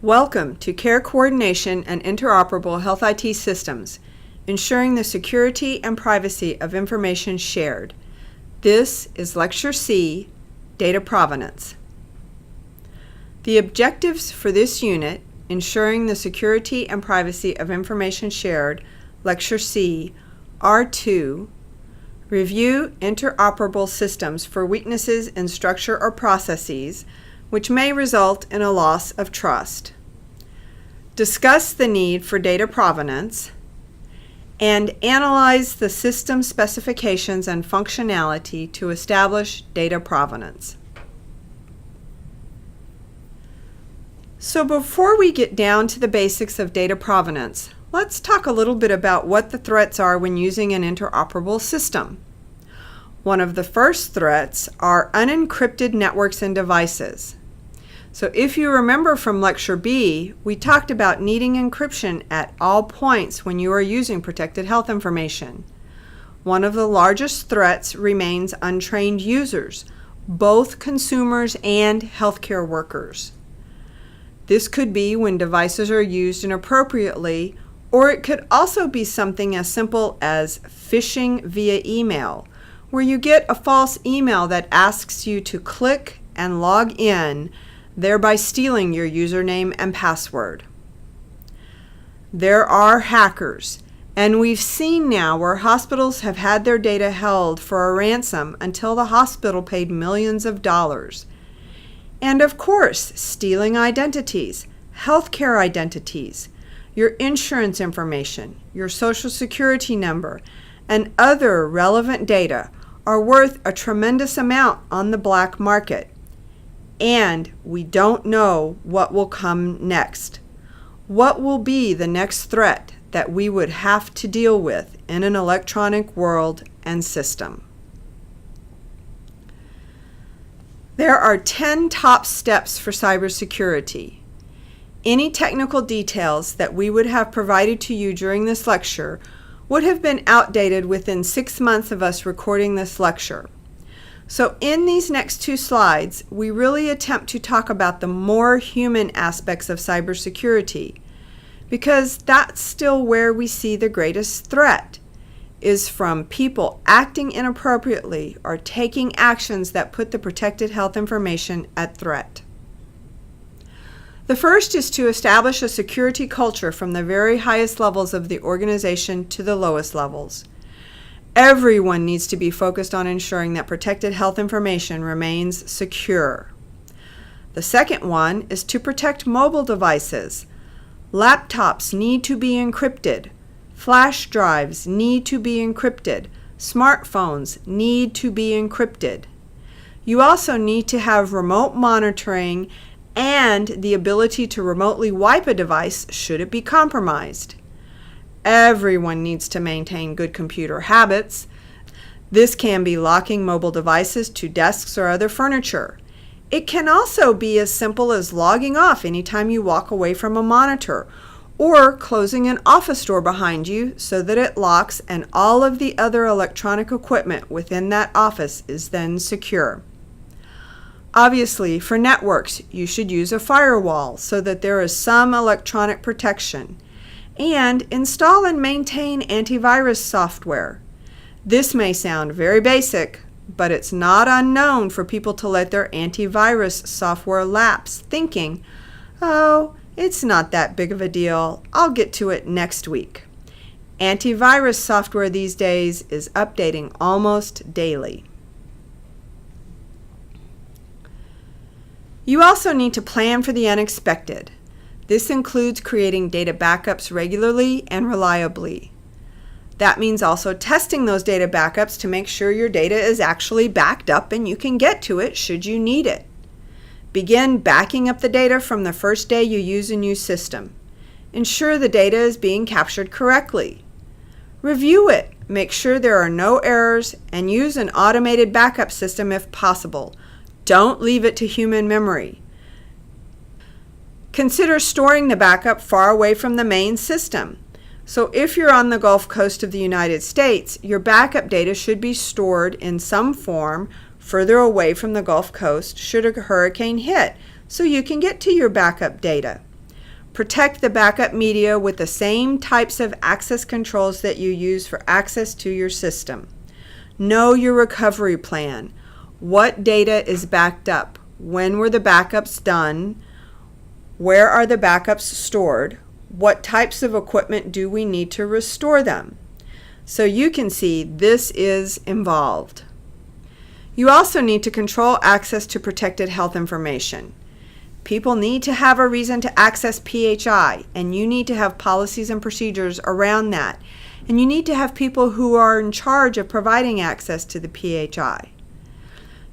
Welcome to Care Coordination and Interoperable Health IT Systems, ensuring the security and privacy of information shared. This is Lecture C, Data Provenance. The objectives for this unit, ensuring the security and privacy of information shared, Lecture C, are to review interoperable systems for weaknesses in structure or processes, which may result in a loss of trust. Discuss the need for data provenance, and analyze the system specifications and functionality to establish data provenance. So before we get down to the basics of data provenance, let's talk a little bit about what the threats are when using an interoperable system. One of the first threats are unencrypted networks and devices. So if you remember from Lecture B, we talked about needing encryption at all points when you are using protected health information. One of the largest threats remains untrained users, both consumers and healthcare workers. This could be when devices are used inappropriately, or it could also be something as simple as phishing via email, where you get a false email that asks you to click and log in, thereby stealing your username and password. There are hackers, and we've seen now where hospitals have had their data held for a ransom until the hospital paid millions of dollars. And of course, stealing identities, healthcare identities, your insurance information, your social security number, and other relevant data are worth a tremendous amount on the black market. And we don't know what will come next. What will be the next threat that we would have to deal with in an electronic world and system? There are 10 top steps for cybersecurity. Any technical details that we would have provided to you during this lecture would have been outdated within 6 months of us recording this lecture. So in these next 2 slides, we really attempt to talk about the more human aspects of cybersecurity, because that's still where we see the greatest threat, is from people acting inappropriately or taking actions that put the protected health information at threat. The first is to establish a security culture from the very highest levels of the organization to the lowest levels. Everyone needs to be focused on ensuring that protected health information remains secure. The second one is to protect mobile devices. Laptops need to be encrypted. Flash drives need to be encrypted. Smartphones need to be encrypted. You also need to have remote monitoring and the ability to remotely wipe a device should it be compromised. Everyone needs to maintain good computer habits. This can be locking mobile devices to desks or other furniture. It can also be as simple as logging off anytime you walk away from a monitor, or closing an office door behind you so that it locks and all of the other electronic equipment within that office is then secure. Obviously, for networks, you should use a firewall so that there is some electronic protection. And install and maintain antivirus software. This may sound very basic, but it's not unknown for people to let their antivirus software lapse, thinking, oh, it's not that big of a deal, I'll get to it next week. Antivirus software these days is updating almost daily. You also need to plan for the unexpected. This includes creating data backups regularly and reliably. That means also testing those data backups to make sure your data is actually backed up and you can get to it should you need it. Begin backing up the data from the first day you use a new system. Ensure the data is being captured correctly. Review it, make sure there are no errors, and use an automated backup system if possible. Don't leave it to human memory. Consider storing the backup far away from the main system. So if you're on the Gulf Coast of the United States, your backup data should be stored in some form further away from the Gulf Coast should a hurricane hit, so you can get to your backup data. Protect the backup media with the same types of access controls that you use for access to your system. Know your recovery plan. What data is backed up? When were the backups done? Where are the backups stored? What types of equipment do we need to restore them? So you can see this is involved. You also need to control access to protected health information. People need to have a reason to access PHI, and you need to have policies and procedures around that. And you need to have people who are in charge of providing access to the PHI.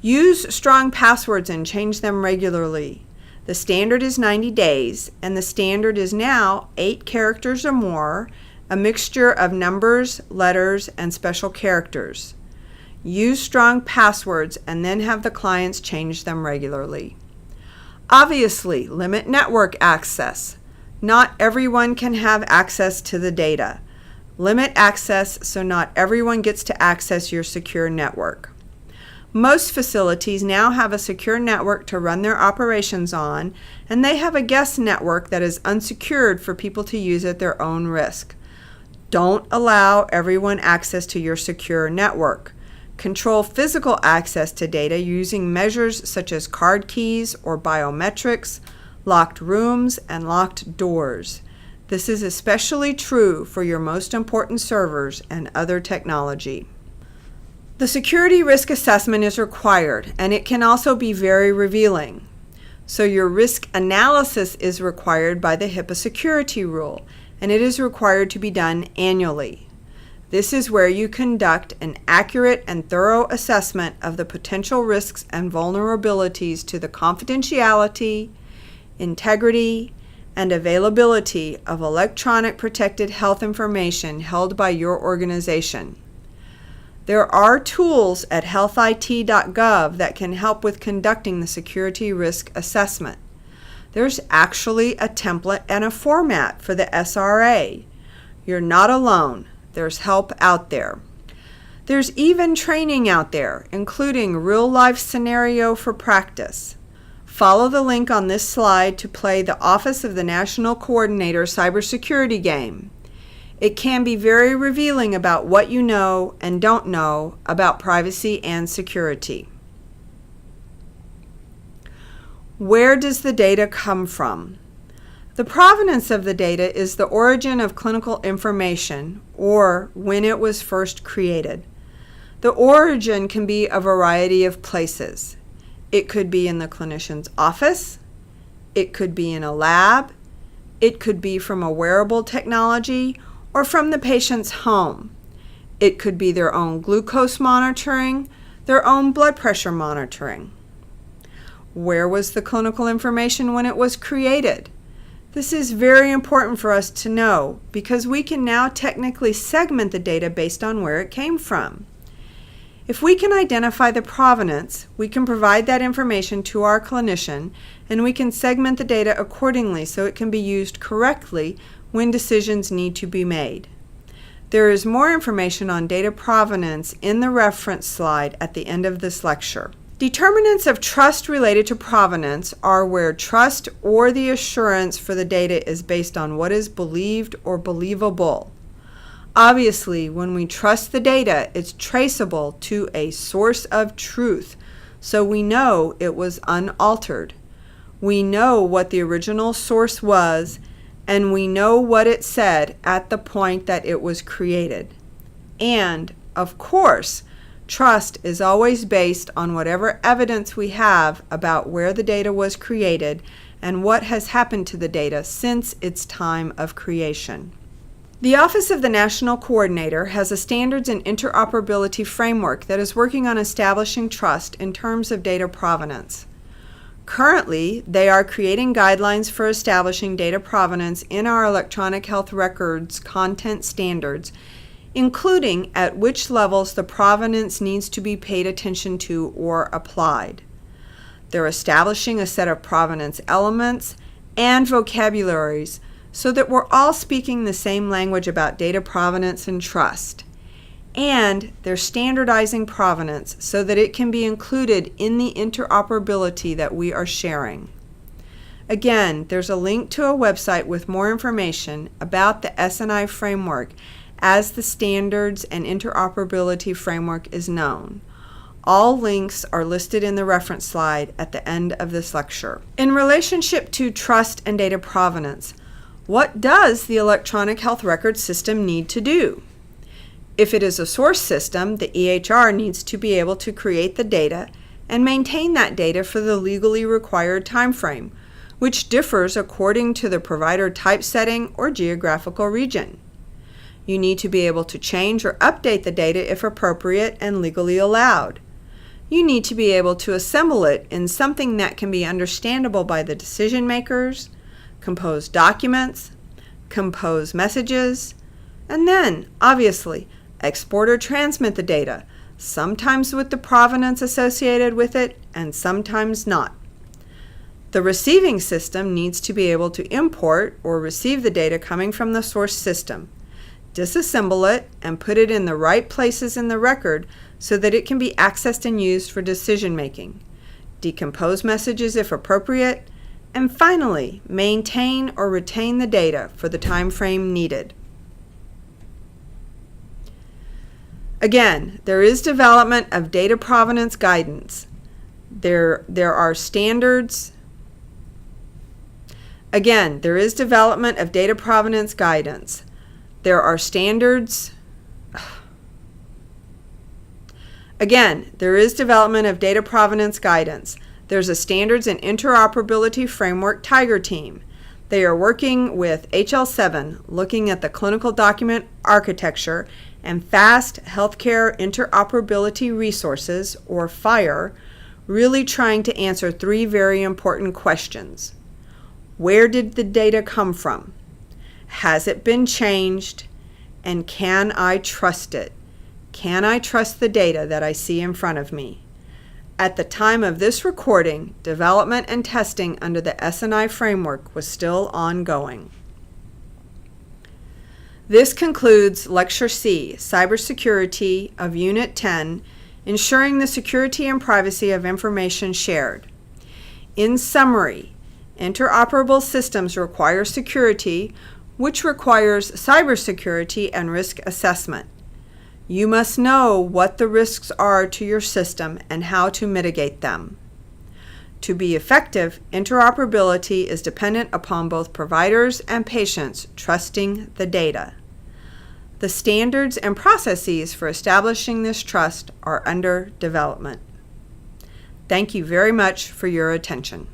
Use strong passwords and change them regularly. The standard is 90 days, and the standard is now 8 characters or more, a mixture of numbers, letters, and special characters. Use strong passwords and then have the clients change them regularly. Obviously, limit network access. Not everyone can have access to the data. Limit access so not everyone gets to access your secure network. Most facilities now have a secure network to run their operations on, and they have a guest network that is unsecured for people to use at their own risk. Don't allow everyone access to your secure network. Control physical access to data using measures such as card keys or biometrics, locked rooms, and locked doors. This is especially true for your most important servers and other technology. The security risk assessment is required, and it can also be very revealing. So your risk analysis is required by the HIPAA security rule, and it is required to be done annually. This is where you conduct an accurate and thorough assessment of the potential risks and vulnerabilities to the confidentiality, integrity, and availability of electronic protected health information held by your organization. There are tools at healthit.gov that can help with conducting the security risk assessment. There's actually a template and a format for the SRA. You're not alone. There's help out there. There's even training out there, including real-life scenario for practice. Follow the link on this slide to play the Office of the National Coordinator Cybersecurity Game. It can be very revealing about what you know and don't know about privacy and security. Where does the data come from? The provenance of the data is the origin of clinical information, or when it was first created. The origin can be a variety of places. It could be in the clinician's office, it could be in a lab, it could be from a wearable technology, or from the patient's home. It could be their own glucose monitoring, their own blood pressure monitoring. Where was the clinical information when it was created? This is very important for us to know because we can now technically segment the data based on where it came from. If we can identify the provenance, we can provide that information to our clinician and we can segment the data accordingly so it can be used correctly when decisions need to be made. There is more information on data provenance in the reference slide at the end of this lecture. Determinants of trust related to provenance are where trust or the assurance for the data is based on what is believed or believable. Obviously, when we trust the data, it's traceable to a source of truth, so we know it was unaltered. We know what the original source was, and we know what it said at the point that it was created. And, of course, trust is always based on whatever evidence we have about where the data was created and what has happened to the data since its time of creation. The Office of the National Coordinator has a standards and interoperability framework that is working on establishing trust in terms of data provenance. Currently, they are creating guidelines for establishing data provenance in our electronic health records content standards, including at which levels the provenance needs to be paid attention to or applied. They're establishing a set of provenance elements and vocabularies so that we're all speaking the same language about data provenance and trust. And they're standardizing provenance so that it can be included in the interoperability that we are sharing. Again, there's a link to a website with more information about the S&I framework as the standards and interoperability framework is known. All links are listed in the reference slide at the end of this lecture. In relationship to trust and data provenance, what does the electronic health record system need to do? If it is a source system, the EHR needs to be able to create the data and maintain that data for the legally required time frame, which differs according to the provider typesetting or geographical region. You need to be able to change or update the data if appropriate and legally allowed. You need to be able to assemble it in something that can be understandable by the decision makers, compose documents, compose messages, and then, obviously, export or transmit the data, sometimes with the provenance associated with it and sometimes not. The receiving system needs to be able to import or receive the data coming from the source system, disassemble it, and put it in the right places in the record so that it can be accessed and used for decision making, decompose messages if appropriate, and finally, maintain or retain the data for the time frame needed. Again, there is development of data provenance guidance. There are standards. Again, there is development of data provenance guidance. There are standards. Again, there is development of data provenance guidance. There's a standards and interoperability framework Tiger team. They are working with HL7, looking at the clinical document architecture and fast healthcare interoperability resources, or FHIR, really trying to answer three very important questions. Where did the data come from? Has it been changed? And can I trust it? Can I trust the data that I see in front of me? At the time of this recording, development and testing under the S&I framework was still ongoing. This concludes Lecture C, Cybersecurity of Unit 10, Ensuring the Security and Privacy of Information Shared. In summary, interoperable systems require security, which requires cybersecurity and risk assessment. You must know what the risks are to your system and how to mitigate them. To be effective, interoperability is dependent upon both providers and patients trusting the data. The standards and processes for establishing this trust are under development. Thank you very much for your attention.